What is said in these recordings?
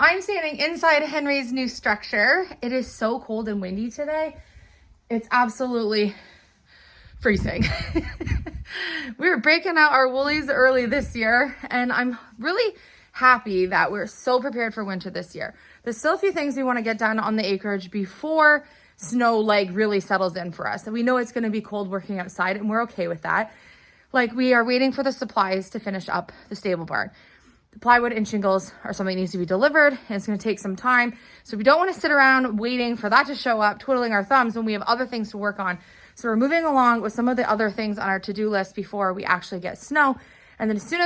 I'm standing inside Henry's new structure. It is so cold and windy today. It's absolutely freezing. We were breaking out our woolies early this year, and I'm really happy that we're so prepared for winter this year. There's still a few things we want to get done on the acreage before snow like really settles in for us. And we know it's going to be cold working outside, and we're okay with that. Like, we are waiting for the supplies to finish up the stable barn. The plywood and shingles are something that needs to be delivered, and it's going to take some time. So we don't want to sit around waiting for that to show up, twiddling our thumbs when we have other things to work on. So we're moving along with some of the other things on our to-do list before we actually get snow. And then as soon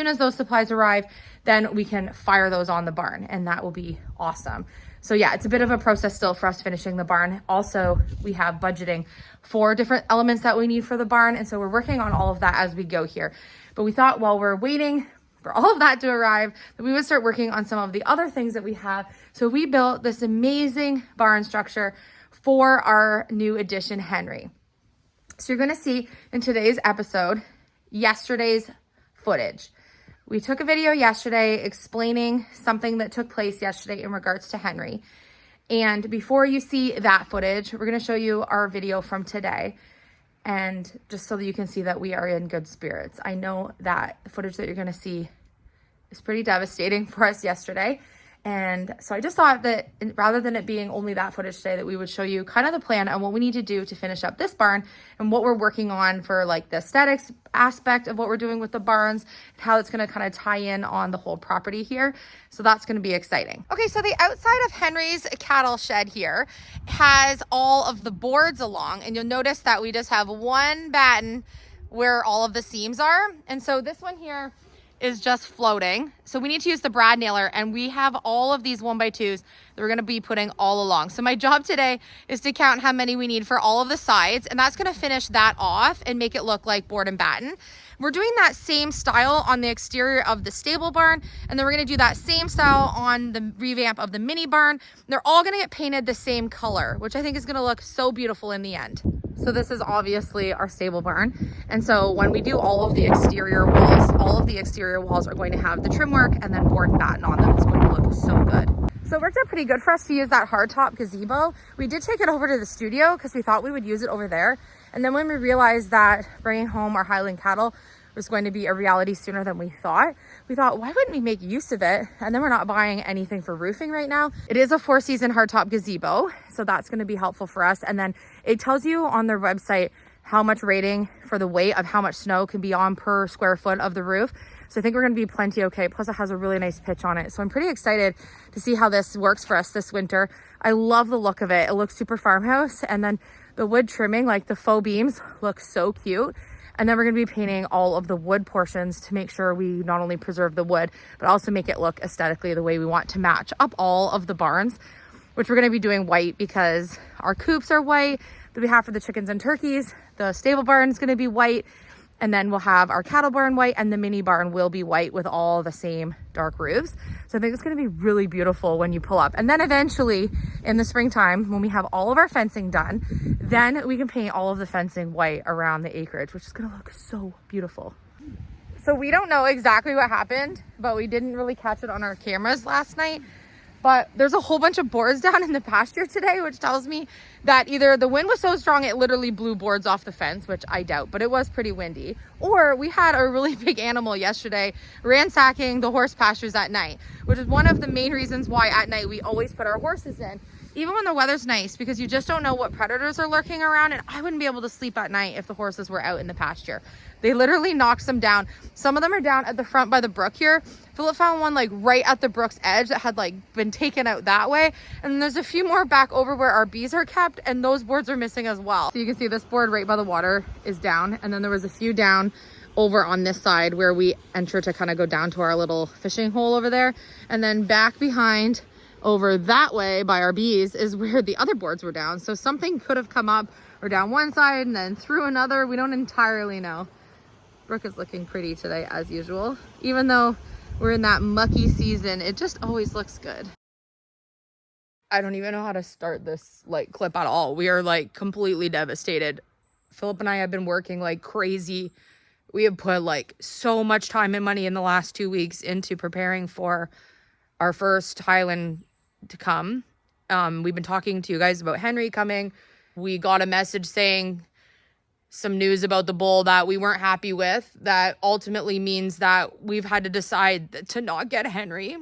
as those supplies arrive, then we can fire those on the barn, and that will be awesome. So yeah, it's a bit of a process still for us finishing the barn. Also, we have budgeting for different elements that we need for the barn, and so we're working on all of that as we go here. But we thought while we're waiting for all of that to arrive, that we would start working on some of the other things that we have. So we built this amazing barn structure for our new addition, Henry. So you're gonna see in today's episode, yesterday's footage. We took a video yesterday explaining something that took place yesterday in regards to Henry. And before you see that footage, we're gonna show you our video from today. And just so that you can see that we are in good spirits. I know that the footage that you're gonna see is pretty devastating for us yesterday. And so I just thought that rather than it being only that footage today, that we would show you kind of the plan on what we need to do to finish up this barn and what we're working on for like the aesthetics aspect of what we're doing with the barns, and how it's going to kind of tie in on the whole property here. So that's going to be exciting. Okay, so the outside of Henry's cattle shed here has all of the boards along, and you'll notice that we just have one batten where all of the seams are. And so this one here is just floating. So we need to use the brad nailer, and we have all of these 1x2s that we're gonna be putting all along. So my job today is to count how many we need for all of the sides, and that's gonna finish that off and make it look like board and batten. We're doing that same style on the exterior of the stable barn, and then we're gonna do that same style on the revamp of the mini barn. They're all gonna get painted the same color, which I think is gonna look so beautiful in the end. So this is obviously our stable barn. And so when we do all of the exterior walls are going to have the trim work and then board and batten on them. It's going to look so good. So it worked out pretty good for us to use that hardtop gazebo. We did take it over to the studio because we thought we would use it over there. And then when we realized that bringing home our highland cattle was going to be a reality sooner than we thought, why wouldn't we make use of it? And then we're not buying anything for roofing right now. It is a 4-season hardtop gazebo, so that's going to be helpful for us. And then it tells you on their website how much rating for the weight of how much snow can be on per square foot of the roof. So I think we're going to be plenty okay. Plus it has a really nice pitch on it. So I'm pretty excited to see how this works for us this winter. I love the look of it. It looks super farmhouse. And then the wood trimming, like the faux beams, look so cute. And then we're going to be painting all of the wood portions to make sure we not only preserve the wood, but also make it look aesthetically the way we want to match up all of the barns, which we're going to be doing white because our coops are white that we have for the chickens and turkeys. The stable barn is going to be white, and then we'll have our cattle barn white, and the mini barn will be white with all the same dark roofs. So I think it's going to be really beautiful when you pull up. And then eventually in the springtime, when we have all of our fencing done, then we can paint all of the fencing white around the acreage, which is going to look so beautiful. So we don't know exactly what happened, but we didn't really catch it on our cameras last night. But there's a whole bunch of boards down in the pasture today, which tells me that either the wind was so strong it literally blew boards off the fence, which I doubt, but it was pretty windy, or we had a really big animal yesterday ransacking the horse pastures at night, which is one of the main reasons why at night we always put our horses in, even when the weather's nice, because you just don't know what predators are lurking around. And I wouldn't be able to sleep at night if the horses were out in the pasture. They literally knocked some down. Some of them are down at the front by the brook here. Philip found one like right at the brook's edge that had like been taken out that way. And there's a few more back over where our bees are kept, and those boards are missing as well. So you can see this board right by the water is down. And then there was a few down over on this side where we enter to kind of go down to our little fishing hole over there. And then back behind over that way by our bees is where the other boards were down. So something could have come up or down one side and then through another. We don't entirely know. Brooke is looking pretty today as usual. Even though we're in that mucky season, it just always looks good. I don't even know how to start this like clip at all. We are like completely devastated. Philip and I have been working like crazy. We have put like so much time and money in the last 2 weeks into preparing for our first highland to come. We've been talking to you guys about Henry coming. We got a message saying some news about the bull that we weren't happy with. That ultimately means that we've had to decide to not get Henry.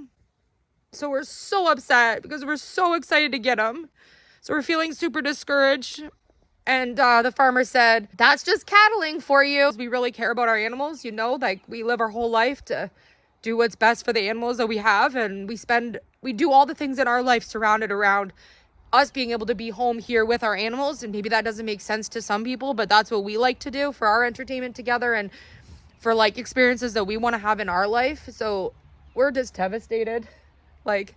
So we're so upset because we're so excited to get him. So we're feeling super discouraged. And the farmer said, that's just cattling for you. We really care about our animals, you know, like we live our whole life to do what's best for the animals that we have. And we do all the things in our life surrounded around us being able to be home here with our animals. And maybe that doesn't make sense to some people, but that's what we like to do for our entertainment together and for like experiences that we want to have in our life. So we're just devastated. Like,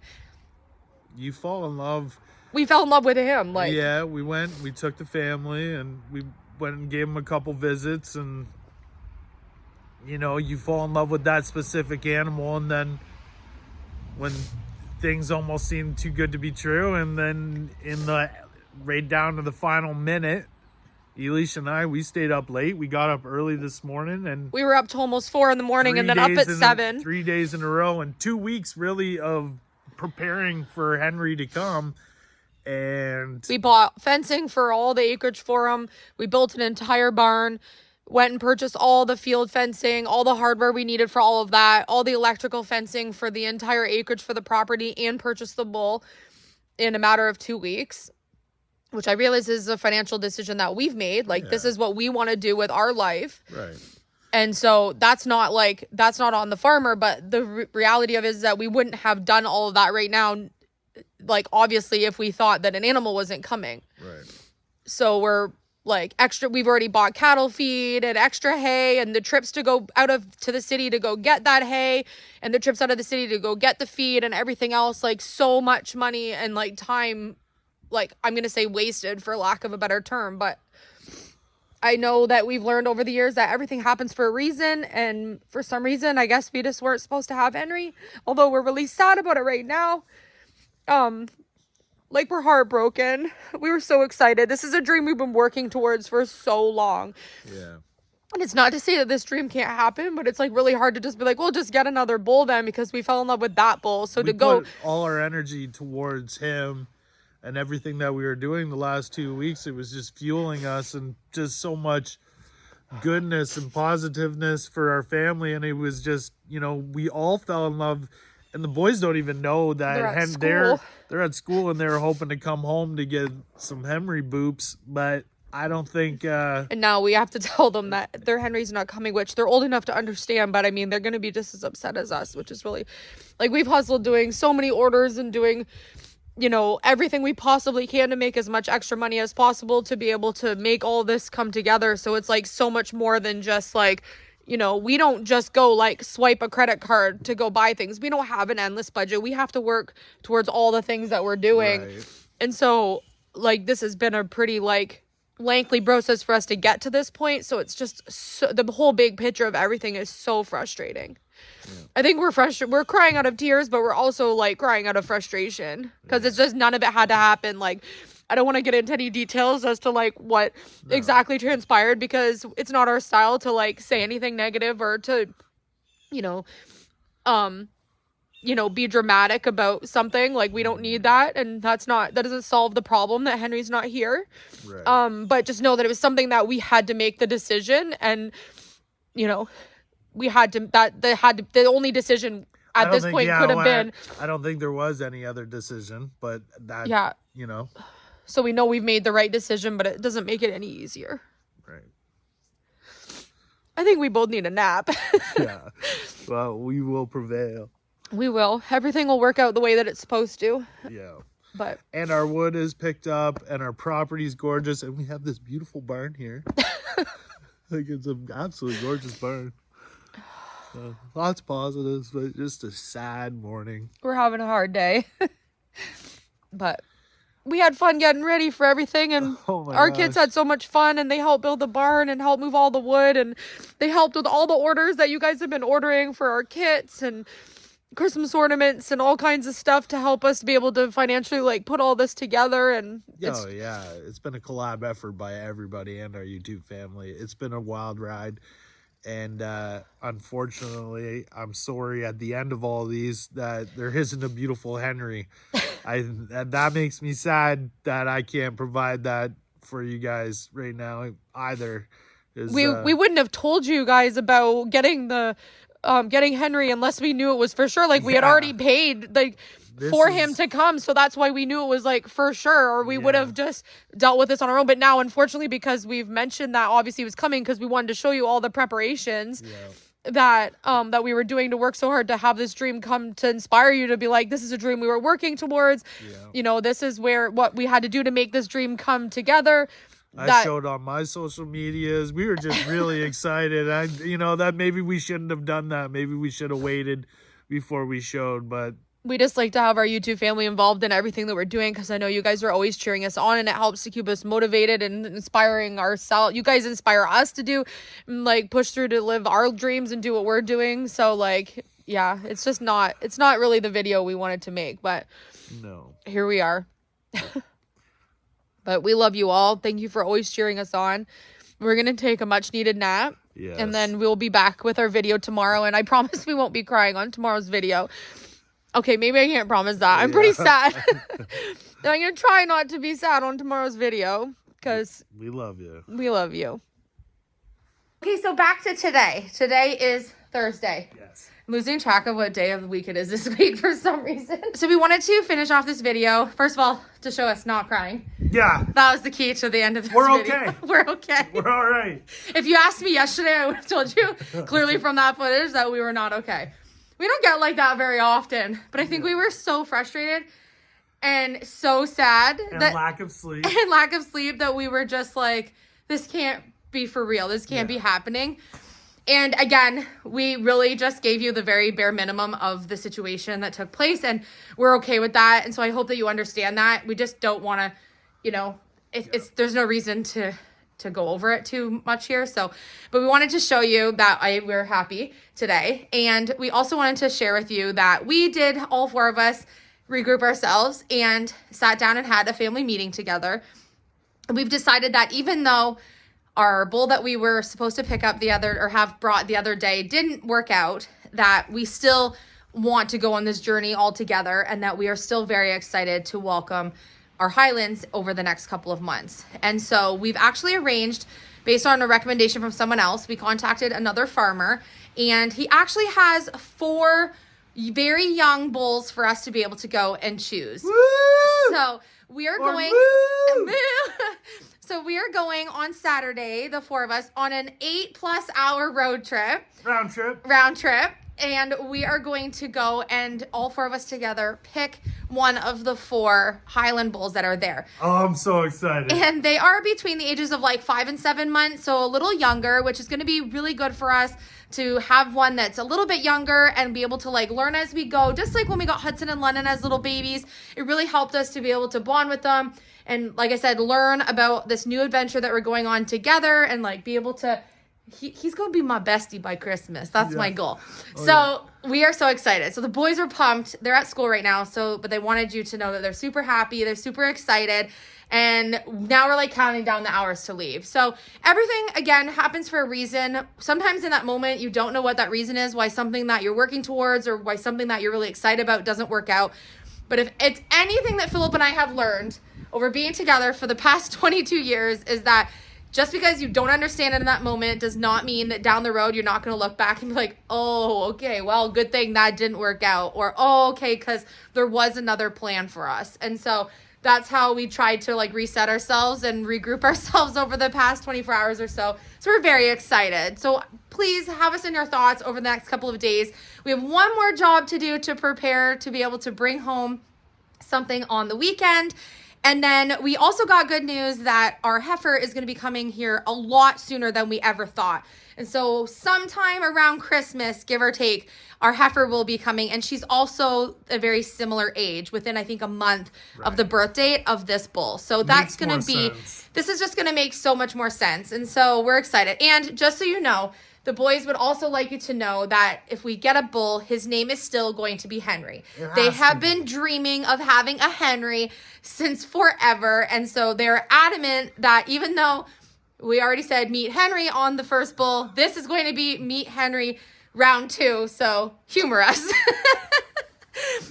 you fall in love. We fell in love with him. Like, yeah, we took the family and we went and gave him a couple visits, and you know, you fall in love with that specific animal, and then when things almost seem too good to be true, and then right down to the final minute, Elysia and we stayed up late. We got up early this morning, and we were up to almost 4 a.m. and then up at 7. 3 days in a row, and 2 weeks really of preparing for Henry to come. And we bought fencing for all the acreage for him. We built an entire barn, went and purchased all the field fencing, all the hardware we needed for all of that, all the electrical fencing for the entire acreage for the property, and purchased the bull in a matter of 2 weeks, which I realize is a financial decision that we've made. Like, this is what we want to do with our life. Right. And so that's not on the farmer, but the reality of it is that we wouldn't have done all of that right now, like, obviously, if we thought that an animal wasn't coming. Right. So we're like we've already bought cattle feed and extra hay, and the trips to go to the city to go get that hay, and the trips out of the city to go get the feed and everything else. Like, so much money and like time, like, I'm going to say wasted for lack of a better term, but I know that we've learned over the years that everything happens for a reason, and for some reason, I guess we just weren't supposed to have Henry, although we're really sad about it right now. Like, we're heartbroken. We were so excited. This is a dream we've been working towards for so long. Yeah. And it's not to say that this dream can't happen, but it's like really hard to just be like, well, just get another bull then, because we fell in love with that bull. So we put all our energy towards him, and everything that we were doing the last 2 weeks, it was just fueling us, and just so much goodness and positiveness for our family. And it was just, you know, we all fell in love. And the boys don't even know that they're at school, and they're hoping to come home to get some Henry boops. But I don't think... And now we have to tell them that their Henry's not coming, which they're old enough to understand. But I mean, they're going to be just as upset as us, which is really... Like, we've hustled doing so many orders and doing, you know, everything we possibly can to make as much extra money as possible to be able to make all this come together. So it's like so much more than just like... You know, we don't just go like swipe a credit card to go buy things. We don't have an endless budget. We have to work towards all the things that we're doing. Right. And so, like, this has been a pretty like lengthy process for us to get to this point. So it's just the whole big picture of everything is so frustrating. Yeah. I think we're frustrated. We're crying out of tears, but we're also like crying out of frustration because it's just none of it had to happen. Like, I don't want to get into any details as to like what exactly transpired, because it's not our style to like say anything negative or to, you know, be dramatic about something. Like, we don't need that, and that doesn't solve the problem that Henry's not here. Right. But just know that it was something that we had to make the decision, and you know, the only decision at this point could have been. I don't think there was any other decision, but that, you know. So we know we've made the right decision, but it doesn't make it any easier. Right. I think we both need a nap. Yeah. Well, we will prevail. We will. Everything will work out the way that it's supposed to. Yeah. And our wood is picked up, and our property's gorgeous, and we have this beautiful barn here. Like, it's an absolutely gorgeous barn. Lots of positives, but just a sad morning. We're having a hard day. But we had fun getting ready for everything, and our kids had so much fun, and they helped build the barn and helped move all the wood, and they helped with all the orders that you guys have been ordering for our kits and Christmas ornaments and all kinds of stuff to help us be able to financially like put all this together. And it's been a collab effort by everybody and our YouTube family. It's been a wild ride, And unfortunately, I'm sorry at the end of all these that there isn't a beautiful Henry. That makes me sad that I can't provide that for you guys right now either. We wouldn't have told you guys about getting the getting Henry unless we knew it was for sure. Like we had already paid for him to come, so that's why we knew it was like for sure, or we would have just dealt with this on our own. But now, unfortunately, because we've mentioned that obviously he was coming, because we wanted to show you all the preparations that we were doing to work so hard to have this dream come to inspire you to be like, this is a dream we were working towards. You know, this is what we had to do to make this dream come together. I showed on my social medias. We were just really excited. That maybe we shouldn't have done that. Maybe we should have waited before we showed, but we just like to have our YouTube family involved in everything that we're doing, because I know you guys are always cheering us on, and it helps to keep us motivated and inspiring ourselves. You guys inspire us to do, like, push through to live our dreams and do what we're doing. So, like, yeah, it's not really the video we wanted to make, but no, here we are. But we love you all. Thank you for always cheering us on. We're going to take a much needed nap. Yes. And then we'll be back with our video tomorrow. And I promise we won't be crying on tomorrow's video. Okay, maybe I can't promise that. I'm pretty sad. I'm going to try not to be sad on tomorrow's video, because we love you. We love you. Okay, so back to today. Today is Thursday. Yes. I'm losing track of what day of the week it is this week for some reason. So we wanted to finish off this video, first of all, to show us not crying. Yeah. That was the key to the end of this video. Okay. We're okay. We're all right. If you asked me yesterday, I would have told you clearly from that footage that we were not okay. We don't get like that very often, but I think we were so frustrated and so sad and lack of sleep that we were just like, this can't be for real. This can't be happening. And again, we really just gave you the very bare minimum of the situation that took place, and we're okay with that. And so I hope that you understand that. We just don't want to, there's no reason to go over it too much here. So, but we wanted to show you that we're happy today. And we also wanted to share with you that we did, all four of us, regroup ourselves and sat down and had a family meeting together. And we've decided that even though our bull that we were supposed to pick up have brought the other day didn't work out, that we still want to go on this journey all together, and that we are still very excited to welcome our Highlands over the next couple of months. And so we've actually arranged, based on a recommendation from someone else, we contacted another farmer, and he actually has 4 very young bulls for us to be able to go and choose. Woo! So we are going... So we are going on Saturday, the 4 of us, on an 8+ hour road trip. Round trip. And we are going to go and all 4 of us together pick one of the 4 Highland bulls that are there. Oh, I'm so excited. And they are between the ages of like 5 and 7 months, so a little younger, which is going to be really good for us to have one that's a little bit younger and be able to like learn as we go. Just like when we got Hudson and Lennon as little babies, it really helped us to be able to bond with them. And like I said, learn about this new adventure that we're going on together, and like be able to, he's going to be my bestie by Christmas. That's my goal. We are so excited. So the boys are pumped. They're at school right now. But they wanted you to know that they're super happy. They're super excited. And now we're like counting down the hours to leave. So everything, again, happens for a reason. Sometimes in that moment, you don't know what that reason is, why something that you're working towards or why something that you're really excited about doesn't work out. But if it's anything that Philip and I have learned over being together for the past 22 years, is that just because you don't understand it in that moment does not mean that down the road you're not going to look back and be like, oh, okay, well, good thing that didn't work out. Or, oh, okay, because there was another plan for us. And so that's how we tried to like reset ourselves and regroup ourselves over the past 24 hours or so. So we're very excited. So please have us in your thoughts over the next couple of days. We have one more job to do to prepare to be able to bring home something on the weekend. And then we also got good news that our heifer is going to be coming here a lot sooner than we ever thought. And so sometime around Christmas, give or take, our heifer will be coming. And she's also a very similar age, within, I think, a month of the birth date of this bull. So that's going to be, this is just going to make so much more sense. And so we're excited. And just so you know, the boys would also like you to know that if we get a bull, his name is still going to be Henry. They have been dreaming of having a Henry since forever. And so they're adamant that even though we already said meet Henry on the first bull. This is going to be meet Henry round 2. So humor us.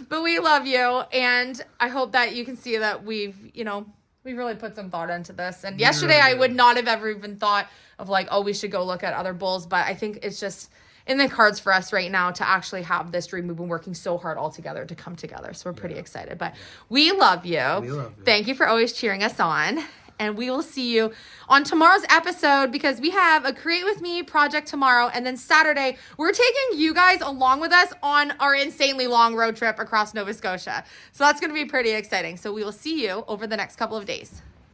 But we love you. And I hope that you can see that we've really put some thought into this. And yesterday I would not have ever even thought of like, oh, we should go look at other bulls. But I think it's just in the cards for us right now to actually have this dream. We've been working so hard all together to come together. So we're pretty excited. But we love you. We love you. Thank you for always cheering us on. And we will see you on tomorrow's episode because we have a Create With Me project tomorrow. And then Saturday, we're taking you guys along with us on our insanely long road trip across Nova Scotia. So that's going to be pretty exciting. So we will see you over the next couple of days.